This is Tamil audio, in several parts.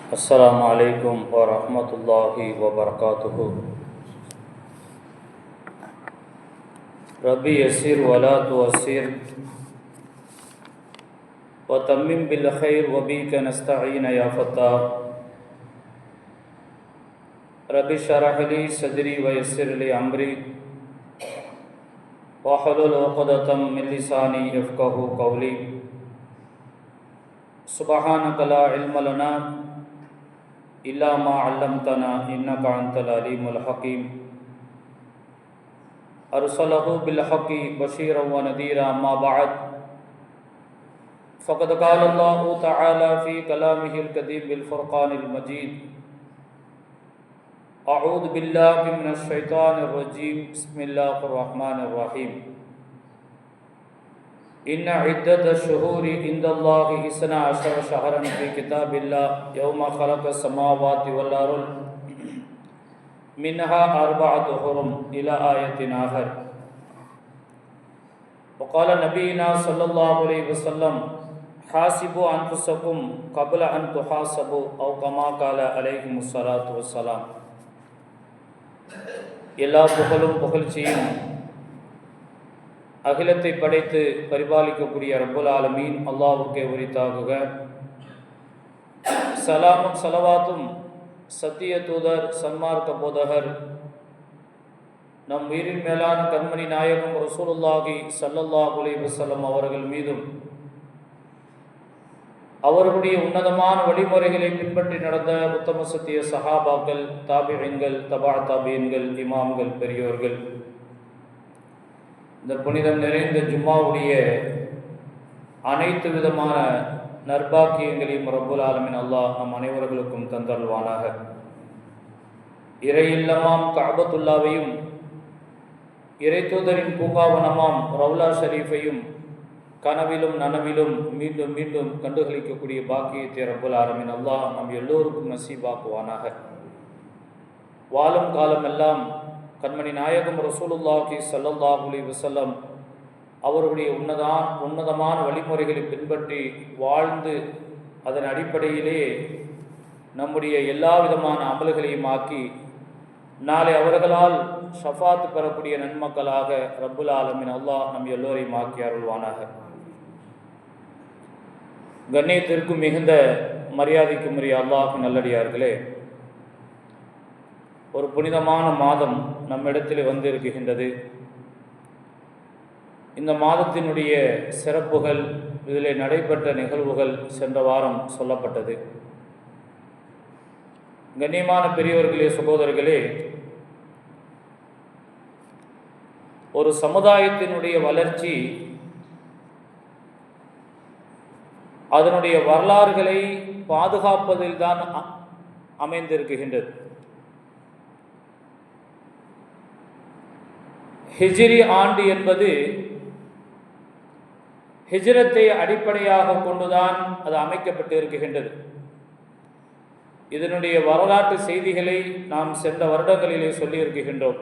السلام عليكم ورحمة الله وبركاته. ربي يسر ولا تؤسر وتمم بالخير وبك نستعين يا فتاح. ربي اشرح لي صدري ويسر لي أمري واحلل عقدة من لساني يفقهوا قولي. سبحانك لا علم لنا إلا ما علمتنا إنك أنت العليم الحكيم. أرسله بالحق بشيرا ونذيرا. ما بعد، فقد قال الله تعالى في كلامه القديم بالفرقان المجيد: أعوذ بالله من الشيطان الرجيم. بسم الله الرحمن الرحيم. إن عدة الشهور عند الله 12 شهرا في كتاب الله يوم خلق السماوات والأرض منها 4 حرم إلى آية آخر. وقال نبينا صلى الله عليه وسلم: حاسبوا أنفسكم قبل أن تحاسبوا أو كما قال عليه الصلاة والسلام. எல்லா புகழும் புகழ்ச்சியும் அகிலத்தை படைத்து பரிபாலிக்கக்கூடிய ரப்புல் ஆலமீன் அல்லாஹ்வுக்கே உரித்தாகுக. சலாமும் சலவாத்தும் சத்திய தூதர் சன்மார்க்க போதகர் நம் உயிரின் மேலான கண்மணி நாயகம் ரசூலுல்லாஹி ஸல்லல்லாஹு அலைஹி வஸல்லம் அவர்கள் மீதும் அவர்களுடைய உன்னதமான வழிமுறைகளை பின்பற்றி நடந்த உத்தம சத்திய சஹாபாக்கள், தாபிஈன்கள், தபா தாபிஈன்கள், இமாம்கள், பெரியோர்கள், இந்த புனிதம் நிறைந்த ஜும்மாவுடைய அனைத்து விதமான நற்பாக்கியங்களையும் ரப்புல் ஆலமீன் அல்லாஹ் நம் அனைவர்களுக்கும் தந்தருள்வானாக. இறை இல்லமாம் கஅபத்துல்லாவையும் இறை தூதரின் பூங்காவனமாம் ரவுலா ஷரீஃபையும் கனவிலும் நனவிலும் மீண்டும் மீண்டும் கண்டுகளிக்கக்கூடிய பாக்கியத்தை ரப்புல் ஆலமீன் அல்லாஹ் நம் எல்லோருக்கும் நசீபாக்குவானாக. வாழும் காலமெல்லாம் கண்மணி நாயகம் ரசூலுல்லாஹி ஸல்லல்லாஹு அலைஹி வஸல்லம் அவருடைய உன்னதமான வழிமுறைகளை பின்பற்றி வாழ்ந்து அதன் அடிப்படையிலே நம்முடைய எல்லா விதமான அமல்களையும் ஆக்கி நாளை அவர்களால் ஷஃபாத் பெறக்கூடிய நன்மக்களாக ரப்புல் ஆலமீன் அல்லாஹ் நம் எல்லோரையும் ஆக்கி அருள்வானாக. கண்ணியத்திற்கும் மிகுந்த மரியாதைக்கும் உரிய அல்லாஹ்வின் நல்லடியார்களே, ஒரு புனிதமான மாதம் நம்மிடத்தில் வந்திருக்கின்றது. இந்த மாதத்தினுடைய சிறப்புகள், இதில் நடைபெற்ற நிகழ்வுகள் சென்ற வாரம் சொல்லப்பட்டது. கண்ணியமான பெரியவர்களே, சகோதரர்களே, ஒரு சமுதாயத்தினுடைய வளர்ச்சி அதனுடைய வரலாறுகளை பாதுகாப்பதில் தான் அமைந்திருக்கின்றது. ஹிஜ்ரி ஆண்டு என்பது ஹிஜ்ரத்தை அடிப்படையாக கொண்டுதான் அது அமைக்கப்பட்டு இருக்கின்றது. இதனுடைய வரலாற்று செய்திகளை நாம் சென்ற வருடங்களிலே சொல்லியிருக்கின்றோம்.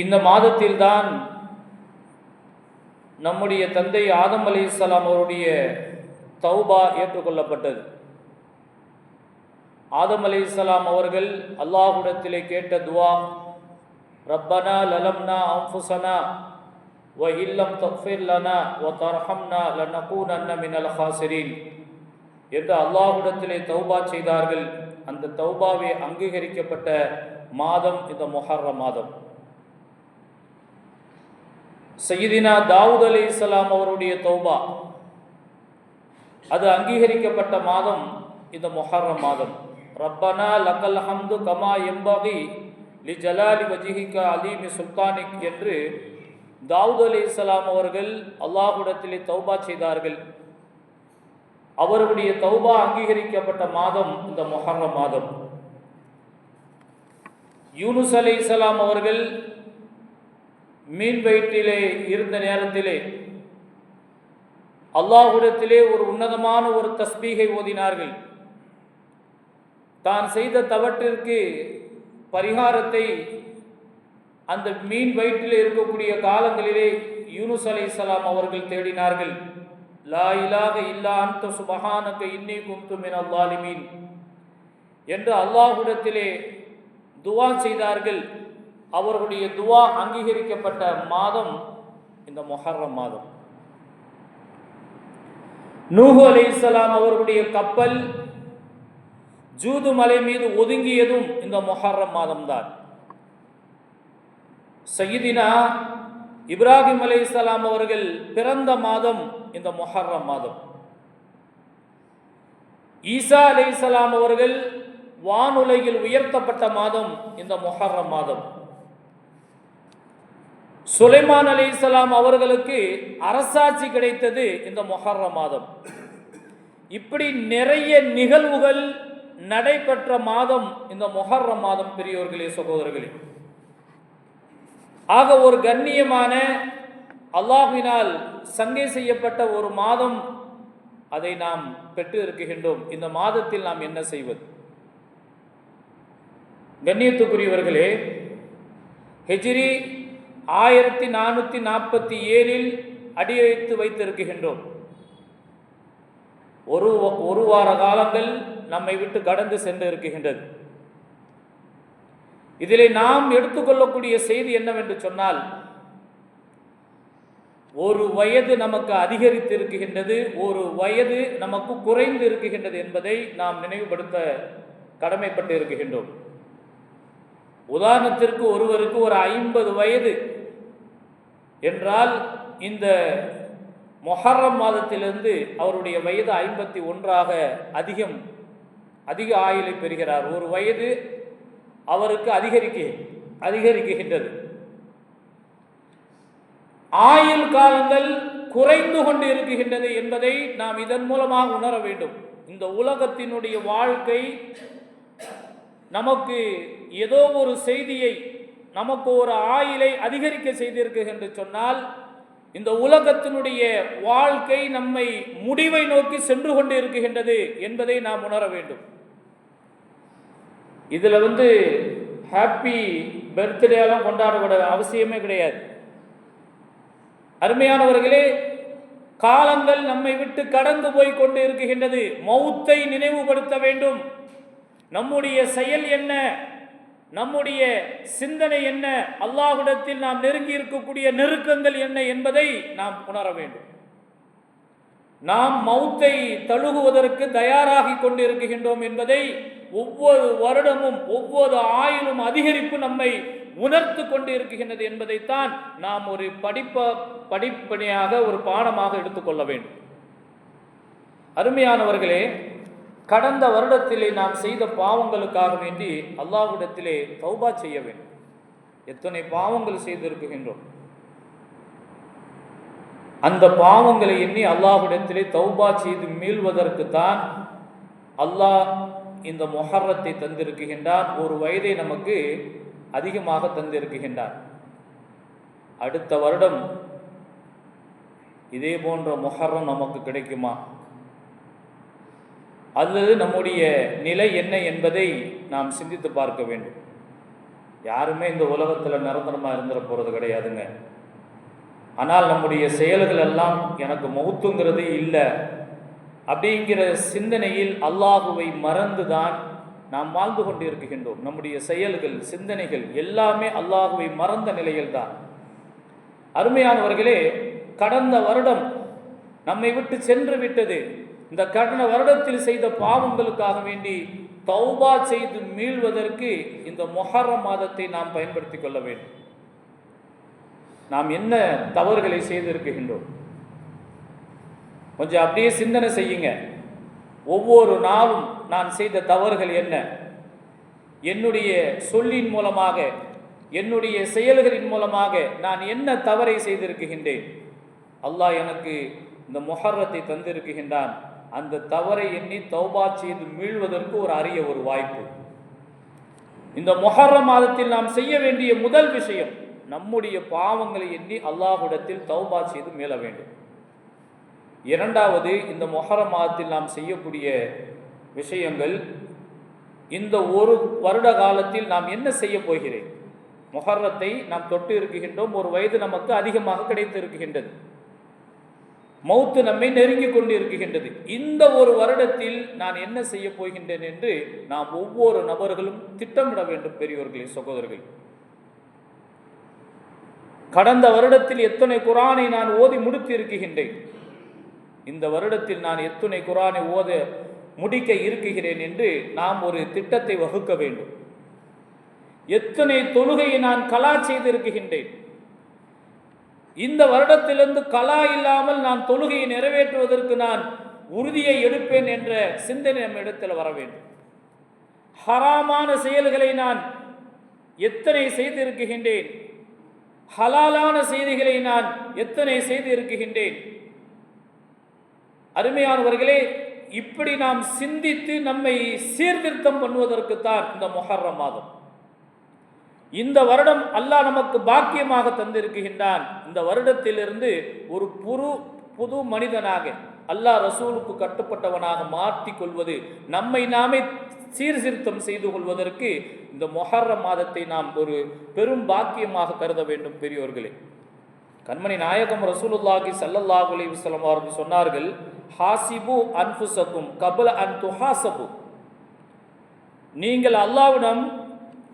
இந்த மாதத்தில்தான் நம்முடைய தந்தை ஆதம் அலைஹிஸ்ஸலாம் அவருடைய தௌபா ஏற்றுக்கொள்ளப்பட்டது. ஆதம் அலைஹிஸ்ஸலாம் அவர்கள் அல்லாஹ்விடத்திலே கேட்ட துவா, ரப்பனா லலம்னா அன்ஃபுஸனா வ இல்லம் தக்ஃபிர் லனா வ தர்ஹம்னா லனகூனன்ன மினல் ஹாசிரீன் என்று அல்லாஹ்விடத்திலே தௌபா செய்தார்கள். அந்த தௌபாவை அங்கீகரிக்கப்பட்ட மாதம் இந்த முஹர்ரம் மாதம். சய்யிதினா தாவூத் அலைஹிஸ்ஸலாம் அவருடைய தௌபா அது அங்கீகரிக்கப்பட்ட மாதம் இந்த முஹர்ரம் மாதம். ரப்பனா லக்கல் ஹம்து கமா யம்பகி லிஜலாலி வஜ்ஹிக அலீமி சுல்தானிக் என்று தாவூத் அலைஹிஸ்ஸலாம் அவர்கள் அல்லாஹ்விடத்திலே தௌபா செய்தார்கள். அவருடைய தௌபா அங்கீகரிக்கப்பட்ட மாதம் இந்த முஹர்ரம் மாதம். யூனுஸ் அலைஹிஸ்ஸலாம் அவர்கள் மீன் வயிற்றிலே இருந்த நேரத்திலே அல்லாஹ்விடத்திலே ஒரு உன்னதமான ஒரு தஸ்பீகை ஓதினார்கள். தான் செய்த தவற்றிற்கு பரிகாரத்தை அந்த மீன் வயிற்றிலே இருக்கக்கூடிய காலங்களிலே யூனுஸ் அலைஹிஸ்ஸலாம் அவர்கள் தேடினார்கள். லா இலாஹ இல்லா அன்த சுபஹானக இன்னி குன்து மினல் ஸாலிமீன் என்று அல்லாஹ்விடத்திலே துஆ செய்தார்கள். அவர்களுடைய துஆ அங்கீகரிக்கப்பட்ட மாதம் இந்த முஹர்ரம் மாதம். நூஹ் அலைஹிஸ்ஸலாம் அவர்களுடைய கப்பல் ஜூது மலை மீது ஒதுங்கியதும் இந்த முஹர்ரம் மாதம்தான். சய்யிதினா இப்ராஹிம் அலைஹிஸ்ஸலாம் அவர்கள் பிறந்த மாதம் இந்த முஹர்ரம் மாதம். ஈசா அலைஹிஸ்ஸலாம் அவர்கள் வானுலகில் உயர்த்தப்பட்ட மாதம் இந்த முஹர்ரம் மாதம். சுலைமான் அலைஹிஸ்ஸலாம் அவர்களுக்கு அரசாட்சி கிடைத்தது இந்த முஹர்ரம் மாதம். இப்படி நிறைய நிகழ்வுகள் நடைபெற்ற மாதம் இந்த முஹர்ரம் மாதம். பெரியோர்களே, சகோதரர்களே, ஆக ஒரு கண்ணியமான அல்லாஹ்வினால் சங்கை செய்யப்பட்ட ஒரு மாதம், அதை நாம் பெற்று இருக்கின்றோம். இந்த மாதத்தில் நாம் என்ன செய்வது? கண்ணியத்துக்குரியவர்களே, ஹிஜ்ரி 1447 அடியெடுத்து வைத்திருக்கின்றோம். ஒரு வார காலங்கள் நம்மை விட்டு கடந்து சென்று இருக்கின்றது. இதிலே நாம் எடுத்துக்கொள்ளக்கூடிய செய்தி என்னவென்று சொன்னால், ஒரு வயது நமக்கு அதிகரித்து இருக்குகின்றது, ஒரு வயது நமக்கு குறைந்து இருக்குகின்றது என்பதை நாம் நினைவுபடுத்த கடமைப்பட்டு இருக்குகின்றோம். உதாரணத்திற்கு ஒருவருக்கு ஒரு 50 வயது என்றால் இந்த முஹர்ரம் மாதத்திலிருந்து அவருடைய வயது 51ஆக அதிக ஆயுளை பெறுகிறார். ஒரு வயது அவருக்கு அதிகரிக்கின்றது. ஆயுள் காலங்கள் குறைந்து கொண்டு இருக்குகின்றது என்பதை நாம் இதன் மூலமாக உணர வேண்டும். இந்த உலகத்தினுடைய வாழ்க்கை நமக்கு ஏதோ ஒரு செய்தியை, நமக்கு ஒரு ஆயுளை அதிகரிக்க செய்திருக்கு என்று சொன்னால், இந்த உலகத்தினுடைய வாழ்க்கை நம்மை முடிவை நோக்கி சென்று கொண்டு இருக்குகின்றது என்பதை நாம் உணர வேண்டும். இதில் ஹாப்பி பர்த்டே எல்லாம் கொண்டாடக்கூட அவசியமே கிடையாது. அருமையானவர்களே, காலங்கள் நம்மை விட்டு கடந்து போய் கொண்டு இருக்குகின்றது. மௌத்தை நினைவுபடுத்த வேண்டும். நம்முடைய செயல் என்ன, நம்முடைய சிந்தனை என்ன, அல்லாஹ்விடத்தில் நாம் நெருங்கி இருக்கக்கூடிய நெருக்கங்கள் என்ன என்பதை நாம் உணர வேண்டும். நாம் மௌத்தை தழுகுவதற்கு தயாராகி கொண்டு இருக்குகின்றோம் என்பதை ஒவ்வொரு வருடமும் ஒவ்வொரு ஆயுளும் அதிகரிப்பு நம்மை உணர்த்து கொண்டு இருக்குகின்றது என்பதைத்தான் நாம் ஒரு படிப்படியாக ஒரு பாடமாக எடுத்துக்கொள்ள வேண்டும். அருமையானவர்களே, கடந்த வருடத்திலே நாம் செய்த பாவங்களுக்காக வேண்டி அல்லாஹ்விடத்திலே தௌபா செய்ய வேண்டும். எத்தனை பாவங்கள் செய்திருக்கின்றோம். அந்த பாவங்களை எண்ணி அல்லாஹ்விடத்திலே தௌபா செய்து மீள்வதற்கு தான் அல்லாஹ் இந்த முஹர்ரத்தை தந்திருக்கின்றான். ஒரு வயதை நமக்கு அதிகமாக தந்திருக்கின்றான். அடுத்த வருடம் இதே போன்ற முஹர்ரம் நமக்கு கிடைக்குமா, அல்லது நம்முடைய நிலை என்ன என்பதை நாம் சிந்தித்து பார்க்க வேண்டும். யாருமே இந்த உலகத்தில் நிரந்தரமாக இருந்துட போகிறது கிடையாதுங்க. ஆனால் நம்முடைய செயல்கள் எல்லாம் எனக்கு மௌத்துங்கிறது இல்லை அப்படிங்கிற சிந்தனையில் அல்லாஹுவை மறந்து தான் நாம் வாழ்ந்து கொண்டு இருக்கின்றோம். நம்முடைய செயல்கள், சிந்தனைகள் எல்லாமே அல்லாஹுவை மறந்த நிலையில்தான். அருமையானவர்களே, கடந்த வருடம் நம்மை விட்டு சென்று விட்டது. இந்த கடந்த வருடத்தில் செய்த பாவங்களுக்காக வேண்டி தௌபா செய்து மீள்வதற்கு இந்த முஹர்ரம் மாதத்தை நாம் பயன்படுத்தி கொள்ள வேண்டும். நாம் என்ன தவறுகளை செய்திருக்கின்றோம் கொஞ்சம் அப்படியே சிந்தனை செய்யுங்க. ஒவ்வொரு நாளும் நான் செய்த தவறுகள் என்ன, என்னுடைய சொல்லின் மூலமாக, என்னுடைய செயல்களின் மூலமாக நான் என்ன தவறை செய்திருக்கின்றேன். அல்லாஹ் எனக்கு இந்த முஹர்ரத்தை தந்திருக்கின்றான். அந்த தவறை எண்ணி தௌபா செய்து மீள்வதற்கு ஒரு அரிய ஒரு வாய்ப்பு. இந்த முஹர்ரம் மாதத்தில் நாம் செய்ய வேண்டிய முதல் விஷயம், நம்முடைய பாவங்களை எண்ணி அல்லாஹ்விடத்தில் தௌபா செய்து மீள வேண்டும். இரண்டாவது, இந்த முஹர்ரம் மாதத்தில் நாம் செய்யக்கூடிய விஷயங்கள், இந்த ஒரு வருட காலத்தில் நாம் என்ன செய்ய போகிறேன். முஹர்ரத்தை நாம் தொட்டு இருக்குகின்றோம். ஒரு வயது நமக்கு அதிகமாக கிடைத்து இருக்குகின்றது. மௌத்து நம்மை நெருங்கி கொண்டு இருக்குகின்றது. இந்த ஒரு வருடத்தில் நான் என்ன செய்ய போகின்றேன் என்று நாம் ஒவ்வொரு நபர்களும் திட்டமிட வேண்டும். பெரியோர்களே, சகோதரர்கள், கடந்த வருடத்தில் எத்தனை குர்ஆனை நான் ஓதி முடித்து இருக்குகின்றேன், இந்த வருடத்தில் நான் எத்தனை குர்ஆனை ஓத முடிக்க இருக்குகிறேன் என்று நாம் ஒரு திட்டத்தை வகுக்க வேண்டும். எத்தனை தொழுகையை நான் கலா செய்திருக்கின்றேன், இந்த வருடத்திலிருந்து கலா இல்லாமல் நான் தொழுகையை நிறைவேற்றுவதற்கு நான் உறுதியை எடுப்பேன் என்ற சிந்தனை நம்ம இடத்தில் வர வேண்டும். ஹராமான செயல்களை நான் எத்தனை செய்திருக்கின்றேன், ஹலாலான செய்திகளை நான் எத்தனை செய்து இருக்குகின்றேன். அருமையானவர்களே, இப்படி நாம் சிந்தித்து நம்மை சீர்திருத்தம் பண்ணுவதற்குத்தான் இந்த முஹர்ரம் மாதம். இந்த வருடம் அல்லாஹ் நமக்கு பாக்கியமாக தந்திருக்கின்றான். இந்த வருடத்திலிருந்து ஒரு புது மனிதனாக, அல்லாஹ் ரசூலுக்கு கட்டுப்பட்டவனாக மாற்றிக்கொள்வது, நம்மை நாமே சீர்திருத்தம் செய்து கொள்வதற்கு இந்த முஹர்ரம் மாதத்தை நாம் ஒரு பெரும் பாக்கியமாக கருத வேண்டும். பெரியோர்களே, கண்மணி நாயகம் ரசூலுல்லாஹி ஸல்லல்லாஹு அலைஹி வஸல்லம் அவர்கள் சொன்னார்கள், ஹாசிபு அன்ஃபுஸக்கும் கப்ல அன் துஹாசபு. நீங்கள் அல்லாஹ்விடம்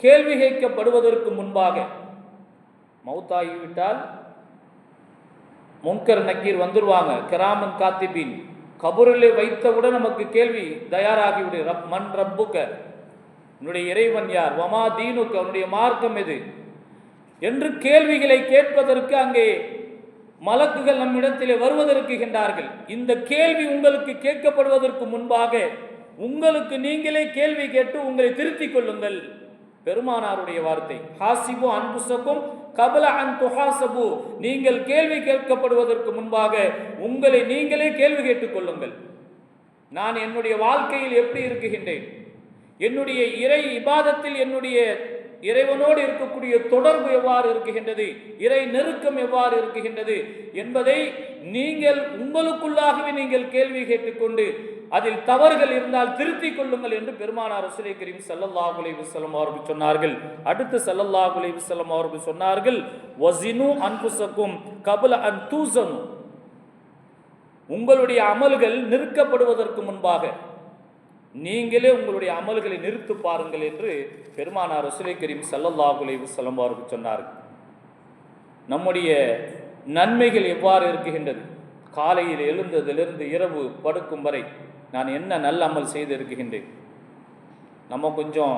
கேள்வி கேட்கப்படுவதற்கு முன்பாக, மௌத்தாகிவிட்டால் முன்கர் நக்கீர் வந்துருவாங்க, கிராமன் காத்திபீன், கபூரிலே வைத்தவுடன் நமக்கு கேள்வி தயாராகிவிடு. மன் ரப்புக்க, உன்னுடைய இறைவன் யார், வமா தீனுக்கு, அவனுடைய மார்க்கம் எது என்று கேள்விகளை கேட்பதற்கு அங்கே மலக்குகள் நம்மிடத்திலே வருவதற்கின்றார்கள். இந்த கேள்வி உங்களுக்கு கேட்கப்படுவதற்கு முன்பாக உங்களுக்கு நீங்களே கேள்வி கேட்டு உங்களை திருத்திக் கொள்ளுங்கள். பெருமானாருடைய வார்த்தை, ஹாசிபு அன்புசக்கும் கபல அன் துஹாசபு. நீங்கள் கேள்வி கேட்கப்படுவதற்கு முன்பாக உங்களை நீங்களே கேள்வி கேட்டுக் கொள்ளுங்கள். நான் என்னுடைய வாழ்க்கையில் எப்படி இருக்குகின்றேன், என்னுடைய இறை இபாதத்தில் என்னுடைய இறைவனோடு இருக்கக்கூடிய தொடர்பு எவ்வாறு இருக்குகின்றது, இறை நெருக்கம் எவ்வாறு இருக்குகின்றது என்பதை நீங்கள் உங்களுக்குள்ளாகவே நீங்கள் கேள்வி கேட்டுக்கொண்டு அதில் தவறுகள் இருந்தால் திருத்திக் கொள்ளுங்கள் என்று பெருமானார் ரசூலே கரீம் ஸல்லல்லாஹு அலைஹி வஸல்லம் அவர்கள் சொன்னார்கள். அடுத்து ஸல்லல்லாஹு அலைஹி வஸல்லம் அவர்கள் சொன்னார்கள், வஸினு அன்ஃபுஸக்கும் கப்ல அன் தூஸனு. உங்களுடைய அமல்கள் நிறுக்கப்படுவதற்கு முன்பாக நீங்களே உங்களுடைய அமல்களை நிறுத்து பாருங்கள் என்று பெருமானார் ரசூலே கரீம் ஸல்லல்லாஹு அலைஹி வஸல்லம் அவர்கள் சொன்னார்கள். நம்முடைய நன்மைகள் எவ்வாறு இருக்குகின்றது, காலையில் எழுந்ததிலிருந்து இரவு படுக்கும் வரை நான் என்ன நல்ல அமல் செய்து இருக்குகின்றேன். நம்ம கொஞ்சம்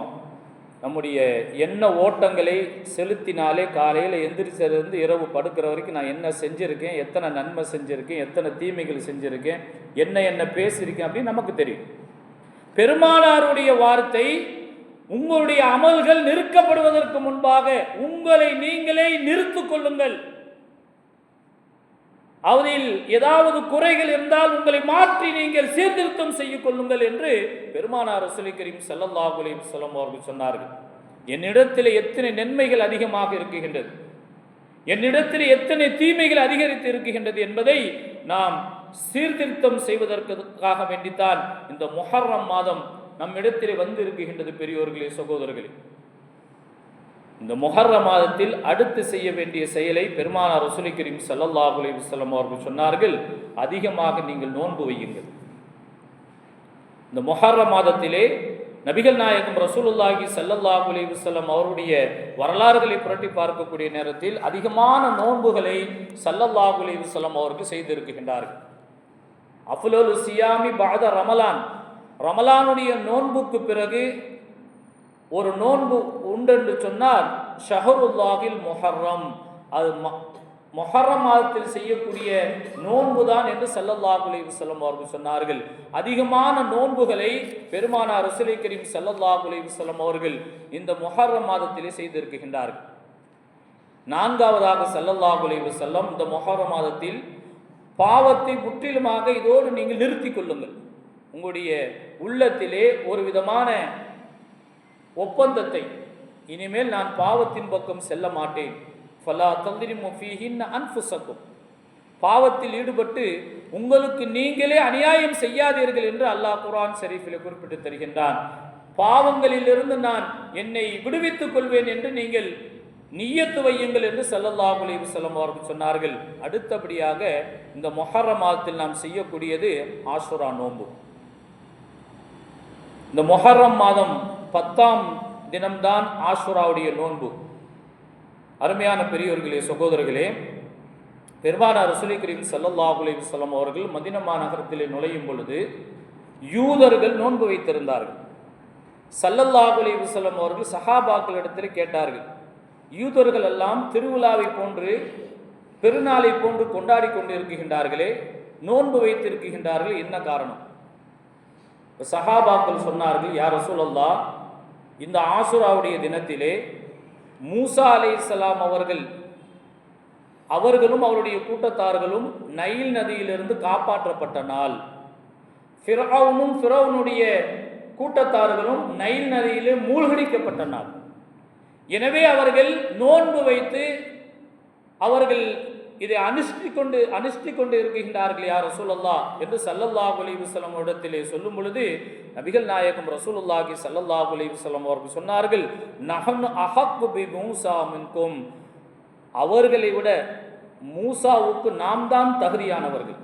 நம்முடைய எண்ண ஓட்டங்களை செலுத்தினாலே காலையில் எந்திரிச்சிலிருந்து இரவு படுக்கிற வரைக்கும் நான் என்ன செஞ்சுருக்கேன், எத்தனை நன்மை செஞ்சுருக்கேன், எத்தனை தீமைகள் செஞ்சுருக்கேன், என்ன பேசியிருக்கேன் அப்படின்னு நமக்கு தெரியும். பெருமானாருடைய வார்த்தை, உங்களுடைய அமல்கள் நிறுக்கப்படுவதற்கு முன்பாக உங்களை நீங்களே நிறுத்திக் கொள்ளுங்கள். அதில் ஏதாவது குறைகள் இருந்தால் உங்களை மாற்றி நீங்கள் சீர்திருத்தம் செய்து கொள்ளுங்கள் என்று பெருமானார் ரசூல் கரீம் ஸல்லல்லாஹு அலைஹி வஸல்லம் அவர்கள் சொன்னார்கள். என்னிடத்தில் எத்தனை நன்மைகள் அதிகமாக இருக்குகின்றது, என்னிடத்தில் எத்தனை தீமைகள் அதிகரித்து இருக்குகின்றது என்பதை நாம் சீர்திருத்தம் செய்வதற்காக வேண்டித்தான் இந்த முஹர்ரம் மாதம் நம்மிடத்தில் வந்து இருக்குகின்றது. பெரியோர்களே, சகோதரர்களே, இந்த முஹர்ரம் மாதத்தில் அடுத்து செய்ய வேண்டிய செயலை பெருமானார் ரசூல் கரீம் ஸல்லல்லாஹு அலைஹி வஸல்லம் அவர்கள் சொன்னார்கள், அதிகமாக நீங்கள் நோன்பு வையுங்கள். இந்த முஹர்ரம் மாதத்திலே நபிகள் நாயகம் ரசூலுல்லாஹி ஸல்லல்லாஹு அலைஹி வஸல்லம் அவருடைய வரலாறுகளை புரட்டி பார்க்கக்கூடிய நேரத்தில் அதிகமான நோன்புகளை ஸல்லல்லாஹு அலைஹி வஸல்லம் அவர்கள் செய்திருக்கின்றார்கள். அஃலலு சியாமி பஅத ரமலான், ரமலானுடைய நோன்புக்கு பிறகு ஒரு நோன்பு உண்டென்று சொன்னால் ஷஹருல்லாஹில் முஹர்ரம், அது முஹர்ரம் மாதத்தில் செய்யக்கூடிய நோன்பு தான் என்று ஸல்லல்லாஹு அலைஹி வஸல்லம் அவர்கள் சொன்னார்கள். அதிகமான நோன்புகளை பெருமானார் ரசூல் கரீம் ஸல்லல்லாஹு அலைஹி வஸல்லம் அவர்கள் இந்த முஹர்ரம் மாதத்திலே செய்திருக்கின்றார்கள். நான்காவதாக ஸல்லல்லாஹு அலைஹி வஸல்லம் இந்த முஹர்ரம் மாதத்தில் பாவத்தை முற்றிலுமாக இதோடு நீங்கள் நிறுத்திக் கொள்ளுங்கள். உங்களுடைய உள்ளத்திலே ஒரு விதமான ஒப்பந்தத்தை, இனிமேல் நான் பாவத்தின் பக்கம் செல்ல மாட்டேன், ஃபலா தத்ரிமு ஃபீஹின்ன அன்ஃபுஸக்கும், பாவத்தில் ஈடுபட்டு உங்களுக்கு நீங்களே அநியாயம் செய்யாதீர்கள் என்று அல்லாஹ் குர்ஆன் ஷரீஃபில் குறிப்பிட்டு தருகின்றான். பாவங்களிலிருந்து நான் என்னை விடுவித்துக் கொள்வேன் என்று நீங்கள் நிய்யத்து வையுங்கள் என்று ஸல்லல்லாஹு அலைஹி வஸல்லம் அவர்கள் சொன்னார்கள். அடுத்தபடியாக இந்த முஹர்ரம் மாதத்தில் நாம் செய்யக்கூடியது ஆஷுரா நோன்பு. இந்த முஹர்ரம் மாதம் 10ஆம் தினம்தான் ஆஷுராவுடைய நோன்பு. அருமையான பெரியோர்களே, சகோதரர்களே, பெருமானார் ரசூல் கரீம் ஸல்லல்லாஹு அலைஹி வஸல்லம் அவர்கள் மதீனா நகரத்திலே நுழையும் பொழுது யூதர்கள் நோன்பு வைத்திருந்தார்கள். ஸல்லல்லாஹு அலைஹி வஸல்லம் அவர்கள் சஹாபாக்களிடத்தில் கேட்டார்கள், யூதர்கள் எல்லாம் திருவிழாவை போன்று பெருநாளை போன்று கொண்டாடி கொண்டிருக்கின்றார்களே, நோன்பு வைத்திருக்கின்றார்கள், என்ன காரணம்? சஹாபாக்கள் சொன்னார்கள், யா ரசூலல்லாஹ், இந்த ஆஷுராவுடைய தினத்திலே மூசா அலைஹிஸ்ஸலாம் அவர்களும் அவருடைய கூட்டத்தார்களும் நைல் நதியிலிருந்து காப்பாற்றப்பட்ட நாள். ஃபிரௌனுடைய கூட்டத்தார்களும் நைல் நதியிலே மூழ்கடிக்கப்பட்ட நாள். எனவே அவர்கள் நோன்பு வைத்து அவர்கள் இதை அனுஷ்டி கொண்டு இருக்கின்றார்கள் யா ரசூலுல்லாஹ் என்று ஸல்லல்லாஹு அலைஹி வஸல்லம் இடத்திலே சொல்லும் பொழுது நபிகள் நாயகம் ரசூலுல்லாஹி ஸல்லல்லாஹு அலைஹி வஸல்லம் அவர்கள் சொன்னார்கள், நஹனு அஹக்கு பி மூஸா மின்கும், அவர்களை விட மூசாவுக்கு நாம் தான் தகுதியானவர்கள்.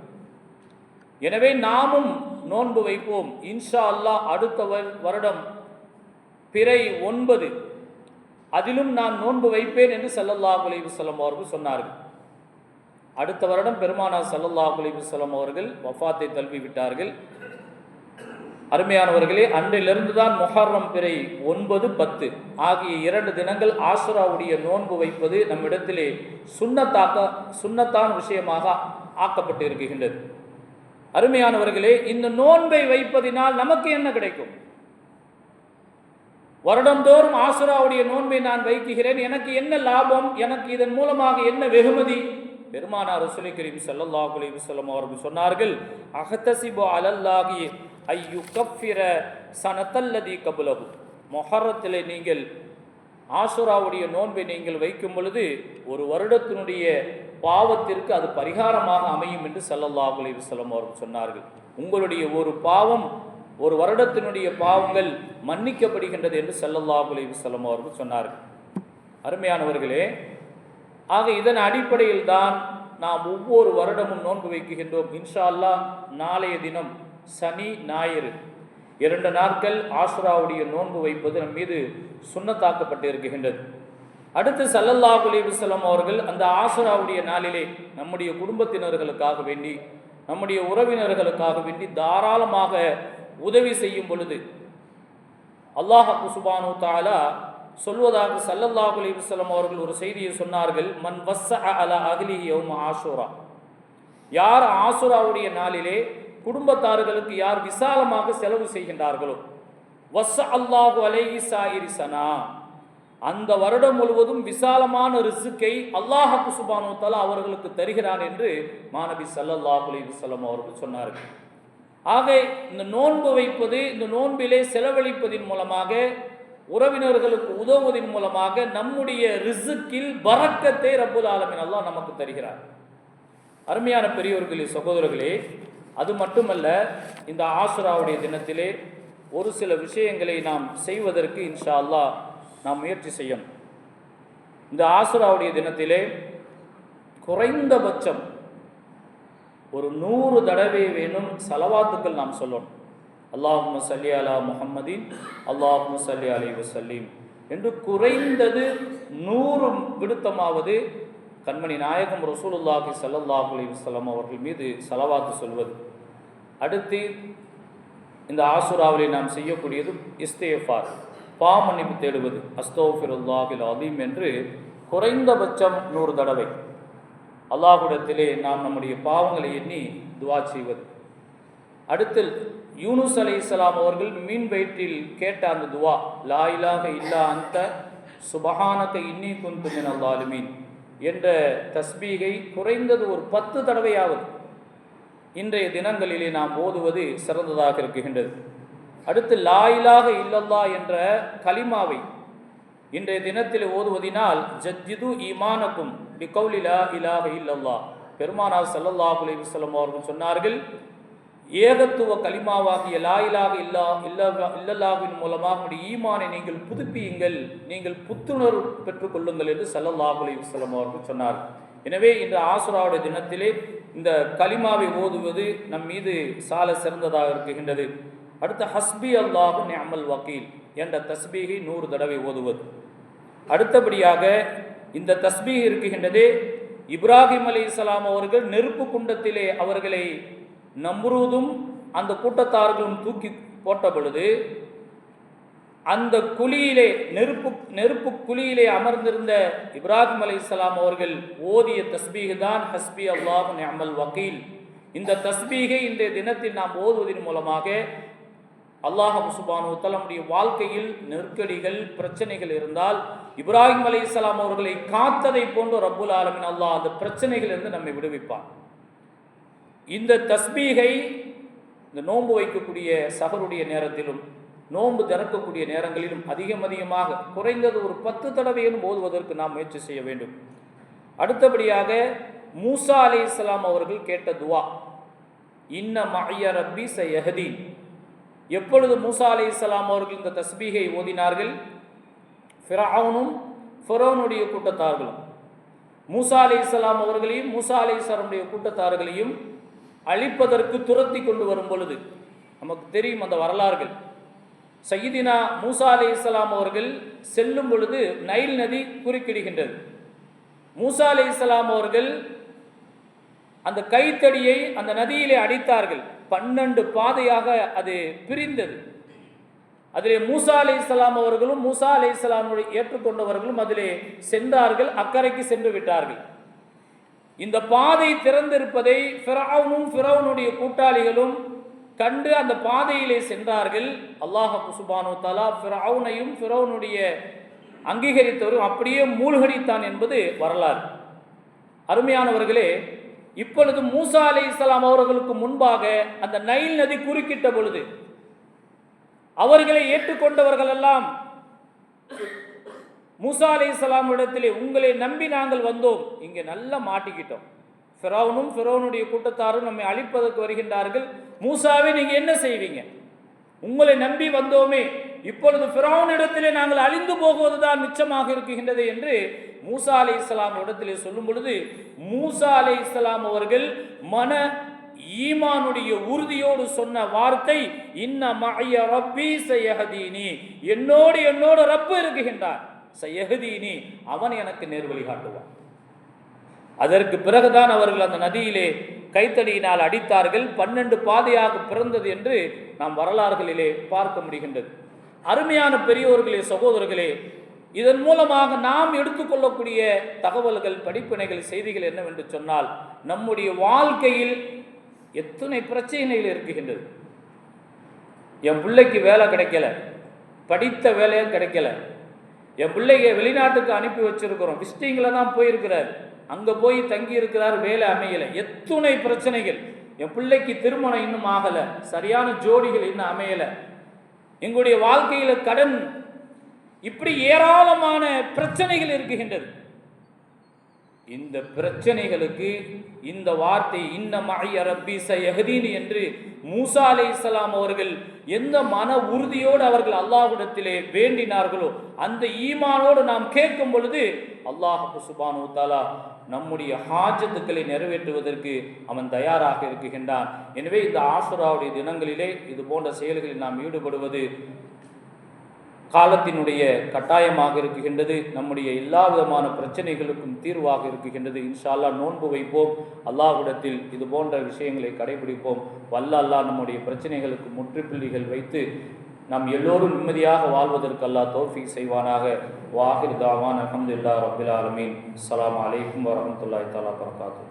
எனவே நாமும் நோன்பு வைப்போம் இன்ஷா அல்லாஹ். அடுத்த வருடம் பிறை 9 அதிலும் நான் நோன்பு வைப்பேன் என்று ஸல்லல்லாஹு அலைஹி வஸல்லம் அவர்கள் சொன்னார்கள். அடுத்த வருடம் பெருமானார் ஸல்லல்லாஹு அலைஹி வஸல்லம் அவர்கள் வஃபாத்தை தழுவி விட்டார்கள். அருமையானவர்களே, அன்றிலிருந்து தான் முஹர்ரம் பிறை 9, 10 ஆகிய 2 தினங்கள் ஆஷுராவுடைய நோன்பு வைப்பது நம்மிடத்திலே சுன்னத்தான விஷயமாக ஆக்கப்பட்டு இருக்கின்றது. அருமையானவர்களே, இந்த நோன்பை வைப்பதினால் நமக்கு என்ன கிடைக்கும்? வருடந்தோறும் ஆஷுராவுடைய நோன்பை நான் வைக்கிறேன், எனக்கு என்ன லாபம்? எனக்கு இதன் மூலமாக என்ன வெகுமதி? பெருமானார் ரசூல் கரீம் ஸல்லல்லாஹு அலைஹி வஸல்லம் அவர்கள் சொன்னார்கள், அஹ்தஸிபு அலல்லாஹி ஐயுகஃபிர ஸனத்தல்லதி கப்லஹு, முஹர்ரத்திலே நீங்கள் ஆஷுராவுடைய நோன்பை நீங்கள் வைக்கும் பொழுது ஒரு வருடத்தினுடைய பாவத்திற்கு அது பரிகாரமாக அமையும் என்று ஸல்லல்லாஹு அலைஹி வஸல்லம் அவர்கள் சொன்னார்கள். உங்களுடைய ஒரு பாவம், ஒரு வருடத்தினுடைய பாவங்கள் மன்னிக்கப்படுகின்றது என்று ஸல்லல்லாஹு அலைஹி வஸல்லம் அவர்கள் சொன்னார்கள். அருமையானவர்களே, ஆக இதன் அடிப்படையில் தான் நாம் ஒவ்வொரு வருடமும் நோன்பு வைக்கின்றோம். இன்ஷா அல்லாஹ் நாளைய தினம் சனி ஞாயிறு 2 நாட்கள் ஆஷுராவுடைய நோன்பு வைப்பது நம் மீது சுன்னத்தாக்கப்பட்டு இருக்கின்றது. அடுத்து ஸல்லல்லாஹு அலைஹி வஸல்லம் அவர்கள் அந்த ஆஷுராவுடைய நாளிலே நம்முடைய குடும்பத்தினர்களுக்காக வேண்டி, நம்முடைய உறவினர்களுக்காக வேண்டி தாராளமாக உதவி செய்யும் பொழுது அல்லாஹ் சுப்ஹானஹு வ தஆலா சொல்வதாக ஸல்லல்லாஹு அலைஹி வஸல்லம் அவர்கள் ஒரு செய்தியை சொன்னார்கள், மன் வஸ்ஸஅ அலா அஹ்லிஹி யௌம ஆஷுரா, யார் ஆஷுராவுடைய நாளிலே குடும்பத்தார்களுக்கு யார் விசாலமாக செலவு செய்கின்றார்களோ, வஸ்ஸ அல்லாஹு அலைஹி ஸாயிரி ஸனா, அந்த வருடம் முழுவதும் விசாலமான ரிஸ்கை அல்லாஹ் சுப்ஹானஹு வ தஆலா அவர்களுக்கு தருகிறான் என்று மாநபி ஸல்லல்லாஹு அலைஹி வஸல்லம் அவர்கள் சொன்னார்கள். ஆக இந்த நோன்பு வைப்பது, இந்த நோன்பிலே செலவழிப்பதின் மூலமாக, உறவினர்களுக்கு உதவுவதன் மூலமாக நம்முடைய ரிஸ்கில் பரக்கத்தை ரப்புல் ஆலமீன் அல்லாஹ் நமக்கு தருகிறார். அருமையான பெரியோர்களே, சகோதரர்களே, அது மட்டுமல்ல, இந்த ஆஷுராவுடைய தினத்திலே ஒரு சில விஷயங்களை நாம் செய்வதற்கு இன்ஷா அல்லாஹ் நாம் முயற்சி செய்யணும். இந்த ஆஷுராவுடைய தினத்திலே குறைந்தபட்சம் ஒரு 100 தடவை வேணும் ஸலவாத்துக்கள் நாம் சொல்லணும். அல்லாஹும்ம ஸல்லி அலா முஹம்மதின் அல்லாஹும்ம ஸல்லி அலைஹி வஸல்லிம் என்று குறைந்தது 100 விடுத்தமாவது கண்மணி நாயகம் ரசூலுல்லாஹி ஸல்லல்லாஹு அலைஹி வஸல்லம் அவர்கள் மீது ஸலவாத்து சொல்வது. அடுத்து இந்த ஆஷுராவிலே நாம் செய்யக்கூடியது இஸ்திக்ஃபார், பாவமன்னிப்பு தேடுவது, அஸ்தக்ஃபிருல்லாஹில் அலீம் என்று குறைந்தபட்சம் 100 தடவை அல்லாஹ்விடத்திலே நாம் நம்முடைய பாவங்களை எண்ணி துஆ செய்வது. அடுத்து யூனுஸ் அலைஹிஸ்ஸலாம் அவர்கள் மீன் வயிற்றில் கேட்ட அந்த துஆ, லா இலாஹ இல்லா அன்த சுப்ஹானக இன்னி குன்து மினல் ஸாலிமீன் என்ற தஸ்பீகை குறைந்தது ஒரு 10 தடவையாவது இன்றைய தினங்களிலே நாம் ஓதுவது சிறந்ததாக இருக்கின்றது. அடுத்து லா இலாஹ இல்லல்லாஹ் என்ற கலிமாவை இன்றைய தினத்தில் ஓதுவதினால் ஜத்திது ஈமானக்கும் பிகௌலி லா இலாஹ இல்லல்லாஹ், பெருமானார் ஸல்லல்லாஹு அலைஹி வஸல்லம் அவர்கள் சொன்னார்கள், ஏகத்துவ கலிமாவாகிய லா இலாஹ இல்லல்லாஹ்வின் மூலமாக உடைய ஈமானை நீங்கள் புதுப்பியுங்கள், நீங்கள் புத்துணர்வு பெற்றுக்கொள்ளுங்கள் என்று ஸல்லல்லாஹு அலைஹி வஸல்லம் அவர்கள் சொன்னார். எனவே இந்த ஆசுராவுடைய தினத்திலே இந்த கலிமாவை ஓதுவது நம் மீது சால சிறந்ததாக இருக்குகின்றது. அடுத்த ஹஸ்பி அல்லாஹு நிஅமல் வக்கீல் என்ற தஸ்பீகை 100 தடவை ஓதுவது. அடுத்தபடியாக இந்த தஸ்பீக் இருக்குகின்றதே, இப்ராஹிம் அலைஹிஸ்ஸலாம் அவர்கள் நெருப்பு குண்டத்திலே அவர்களை நம்ரூதும் அந்த கூட்டத்தார்களும் தூக்கி போட்ட பொழுது அந்த குழியிலே நெருப்பு குழியிலே அமர்ந்திருந்த இப்ராஹிம் அலைஹிஸ்ஸலாம் அவர்கள் ஓதிய தஸ்பீக் தான் ஹஸ்பி அல்லாஹு நிஅமல் வக்கீல். இந்த தஸ்பீகை இன்றைய தினத்தில் நாம் ஓதுவதன் மூலமாக அல்லாஹ் சுப்ஹானஹு வ தஆலா நம்முடைய வாழ்க்கையில் நெருக்கடிகள் பிரச்சனைகள் இருந்தால் இப்ராஹிம் அலைஹிஸ்ஸலாம் அவர்களை காத்ததை போன்று ரப்புல் ஆலமீன் அல்லாஹ் அந்த பிரச்சனைகளிலிருந்து நம்மை விடுவிப்பார். இந்த தஸ்பீகை இந்த நோன்பு வைக்கக்கூடிய சஹருடைய நேரத்திலும் நோன்பு திறக்கக்கூடிய நேரங்களிலும் அதிகமாக குறைந்தது ஒரு 10 தடவையும் ஓதுவதற்கு நாம் முயற்சி செய்ய வேண்டும். அடுத்தபடியாக மூசா அலைஹிஸ்ஸலாம் அவர்கள் கேட்ட துவா, இன்ன மஅய ரப்பி சயஹ்தீன். எப்பொழுது மூசா அலைஹிஸ்ஸலாம் அவர்கள் இந்த தஸ்பீகை ஓதினார்கள், ஃபிரௌனுடைய கூட்டத்தார்களும் மூசா அலைஹிஸ்ஸலாம் அவர்களையும் மூசா அலைஹிஸ்ஸலாமுடைய கூட்டத்தார்களையும் அழிப்பதற்கு துரத்தி கொண்டு வரும் பொழுது நமக்கு தெரியும் அந்த வரலாறுகள். சய்யிதினா மூசா அலைஹிஸ்ஸலாம் அவர்கள் செல்லும் பொழுது நைல் நதி குறுக்கிடுகின்றது. மூசா அலைஹிஸ்ஸலாம் அவர்கள் அந்த கைத்தடியை அந்த நதியிலே அடித்தார்கள். 12 பாதையாக அது பிரிந்தது. அதிலே மூசா அலைஹிஸ்ஸலாம் அவர்களும் மூசா அலைஹிஸ்ஸலாமுடைய ஏற்றுக்கொண்டவர்களும் அதிலே சென்றார்கள், அக்கறைக்கு சென்று விட்டார்கள். இந்த பாதை திறந்திருப்பதை ஃபிரௌனுடைய கூட்டாளிகளும் கண்டு அந்த பாதையிலே சென்றார்கள். அல்லாஹ் சுப்ஹானஹு வ தஆலா ஃபிரௌனையும் ஃபிரௌனுடைய அங்கீகரித்தவரும் அப்படியே மூழ்கடித்தான் என்பது வரலாறு. அருமையானவர்களே, இப்பொழுது மூசா அலைஹிஸ்ஸலாம் அவர்களுக்கு முன்பாக அந்த நைல் நதி குறுக்கிட்ட பொழுது அவர்களை ஏற்றுக்கொண்டவர்கள் எல்லாம் மூசா அலைஹிஸ்ஸலாம் இடத்திலே உங்களை நம்பி நாங்கள் வந்தோம், இங்கே நல்லா மாட்டிக்கிட்டோம், ஃபிரௌனுடைய கூட்டத்தாரும் நம்மை அழிப்பதற்கு வருகின்றார்கள், மூசாவே நீங்க என்ன செய்வீங்க, உங்களை நம்பி வந்தோமே, இப்பொழுது ஃபிரௌன் இடத்திலே நாங்கள் அழிந்து போகுவதுதான் மிச்சமாக இருக்குகின்றது என்று மூசா அலைஹிஸ்ஸலாம் இடத்திலே சொல்லும் பொழுது மூசா அலைஹிஸ்ஸலாம் அவர்கள் மன ஈமானுடைய உறுதியோடு சொன்ன வார்த்தை, இன்ன மஅய ரப்பி சயஹ்தீனி, என்னோடு ரப்பு இருக்குகின்றார், சயஹ்தீனி, அவன் எனக்கு நேர்வழி காட்டுவான். அதற்கு பிறகுதான் அவர்கள் அந்த நதியிலே கைத்தடியினால் அடித்தார்கள். 12 பாதையாக பிறந்தது என்று நாம் வரலாறுகளிலே பார்க்க முடிகின்றது. அருமையான பெரியோர்களே, சகோதரர்களே, இதன் மூலமாக நாம் எடுத்துக்கொள்ளக்கூடிய தகவல்கள், படிப்பினைகள், செய்திகள் என்னவென்று சொன்னால், நம்முடைய வாழ்க்கையில் எத்தனை பிரச்சனைகள் இருக்குகின்றது. என் பிள்ளைக்கு வேலை கிடைக்கல, படித்த வேலையும் கிடைக்கல, என் பிள்ளைங்க வெளிநாட்டுக்கு அனுப்பி வச்சிருக்கிறோம், விசிட்டிங்கில் தான் போயிருக்கிறார், அங்கே போய் தங்கி இருக்கிறார், வேலை அமையலை, எத்துணை பிரச்சனைகள், என் பிள்ளைக்கு திருமணம் இன்னும் ஆகலை, சரியான ஜோடிகள் இன்னும் அமையலை, எங்களுடைய வாழ்க்கையில் கடன், இப்படி ஏராளமான பிரச்சனைகள் இருக்குகின்றது. இந்த பிரச்சனைகளுக்கு இந்த வார்த்தை இன்ன மஅய ரப்பி சயஹ்தீனி என்று மூசா அலைஹிஸ்ஸலாம் அவர்கள் எந்த மன உறுதியோடு அவர்கள் அல்லாஹ்விடத்திலே வேண்டினார்களோ அந்த ஈமானோடு நாம் கேட்கும் பொழுது அல்லாஹ் சுப்ஹானஹு வ தஆலா நம்முடைய ஹாஜத்துக்களை நிறைவேற்றுவதற்கு அவன் தயாராக இருக்குகின்றான். எனவே இந்த ஆஷுராவுடைய தினங்களிலே இது போன்ற செயல்களில் நாம் ஈடுபடுவது காலத்தினுடைய கட்டாயமாக இருக்குகின்றது. நம்முடைய எல்லா விதமான பிரச்சனைகளுக்கும் தீர்வாக இருக்குகின்றது. இன்ஷா அல்லாஹ் நோன்பு வைப்போம், அல்லாஹ்விடத்தில் இது போன்ற விஷயங்களை கடைபிடிப்போம். வல்ல அல்லாஹ் நம்முடைய பிரச்சனைகளுக்கு முற்றுப்புள்ளிகள் வைத்து நாம் எல்லோரும் நிம்மதியாக வாழ்வதற்கு அல்லாஹ் தௌஃபீக் செய்வானாக. வாஹிர் தாவான் அல்ஹம்துலில்லாஹி ரப்பில் ஆலமீன். அஸ்ஸலாமு அலைக்கும் வரஹ்மத்துல்லாஹி தஆலா வபரகாத்துஹு.